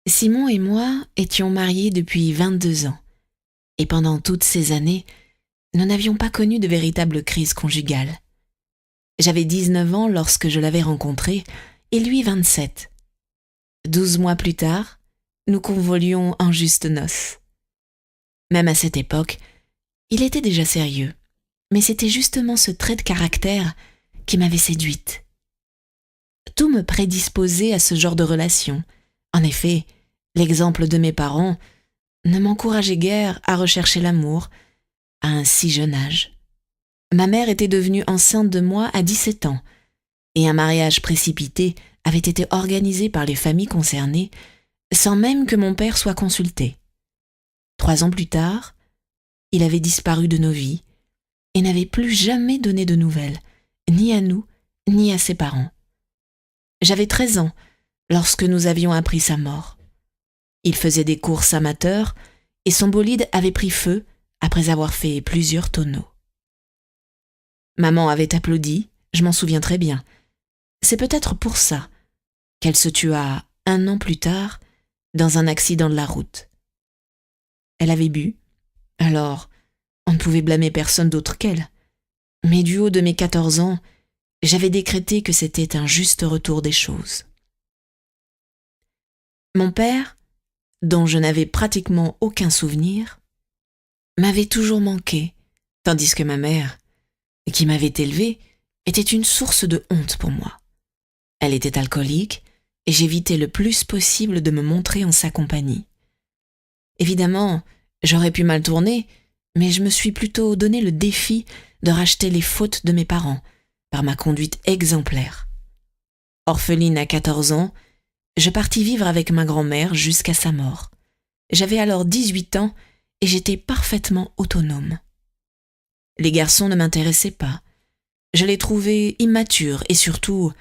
Simon et moi étions mariés depuis 22 ans, et pendant toutes ces années, nous n'avions pas connu de véritable crise conjugale. J'avais 19 ans lorsque je l'avais rencontré, et lui 27. 12 mois plus tard, nous convolions en justes noces. Même à cette époque, il était déjà sérieux, mais c'était justement ce trait de caractère qui m'avait séduite. Tout me prédisposait à ce genre de relation. En effet, l'exemple de mes parents ne m'encourageait guère à rechercher l'amour à un si jeune âge. Ma mère était devenue enceinte de moi à 17 ans, et un mariage précipité avait été organisé par les familles concernées sans même que mon père soit consulté. 3 ans plus tard, il avait disparu de nos vies et n'avait plus jamais donné de nouvelles, ni à nous, ni à ses parents. J'avais 13 ans lorsque nous avions appris sa mort. Il faisait des courses amateurs et son bolide avait pris feu après avoir fait plusieurs tonneaux. Maman avait applaudi, je m'en souviens très bien. C'est peut-être pour ça qu'elle se tua 1 an plus tard dans un accident de la route. Elle avait bu, alors on ne pouvait blâmer personne d'autre qu'elle. Mais du haut de mes 14 ans, j'avais décrété que c'était un juste retour des choses. Mon père, dont je n'avais pratiquement aucun souvenir, m'avait toujours manqué, tandis que ma mère, qui m'avait élevée, était une source de honte pour moi. Elle était alcoolique et j'évitais le plus possible de me montrer en sa compagnie. Évidemment, j'aurais pu mal tourner, mais je me suis plutôt donné le défi de racheter les fautes de mes parents par ma conduite exemplaire. Orpheline à 14 ans, je partis vivre avec ma grand-mère jusqu'à sa mort. J'avais alors 18 ans et j'étais parfaitement autonome. Les garçons ne m'intéressaient pas. Je les trouvais immatures et surtout,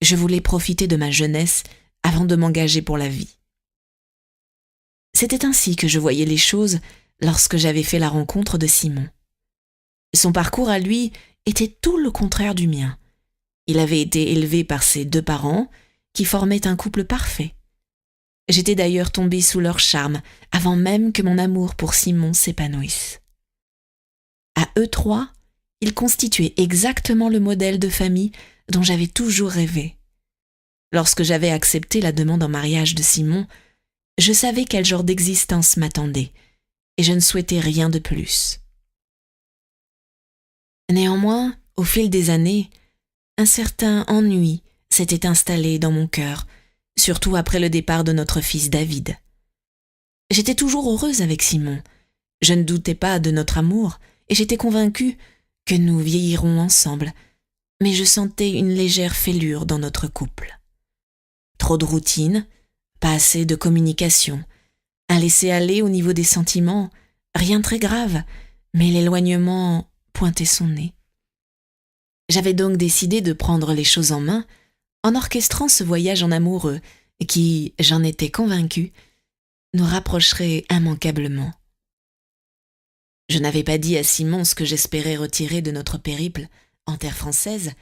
je voulais profiter de ma jeunesse avant de m'engager pour la vie. C'était ainsi que je voyais les choses lorsque j'avais fait la rencontre de Simon. Son parcours à lui était tout le contraire du mien. Il avait été élevé par ses 2 parents, qui formaient un couple parfait. J'étais d'ailleurs tombée sous leur charme avant même que mon amour pour Simon s'épanouisse. À eux 3, ils constituaient exactement le modèle de famille dont j'avais toujours rêvé. Lorsque j'avais accepté la demande en mariage de Simon, je savais quel genre d'existence m'attendait, et je ne souhaitais rien de plus. Néanmoins, au fil des années, un certain ennui s'était installé dans mon cœur, surtout après le départ de notre fils David. J'étais toujours heureuse avec Simon, je ne doutais pas de notre amour, et j'étais convaincue que nous vieillirons ensemble, mais je sentais une légère fêlure dans notre couple. Trop de routine, pas assez de communication, un laisser-aller au niveau des sentiments, rien de très grave, mais l'éloignement pointait son nez. J'avais donc décidé de prendre les choses en main en orchestrant ce voyage en amoureux qui, j'en étais convaincue, nous rapprocherait immanquablement. Je n'avais pas dit à Simon ce que j'espérais retirer de notre périple en terre française,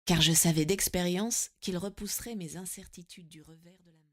car je savais d'expérience qu'il repousserait mes incertitudes du revers de la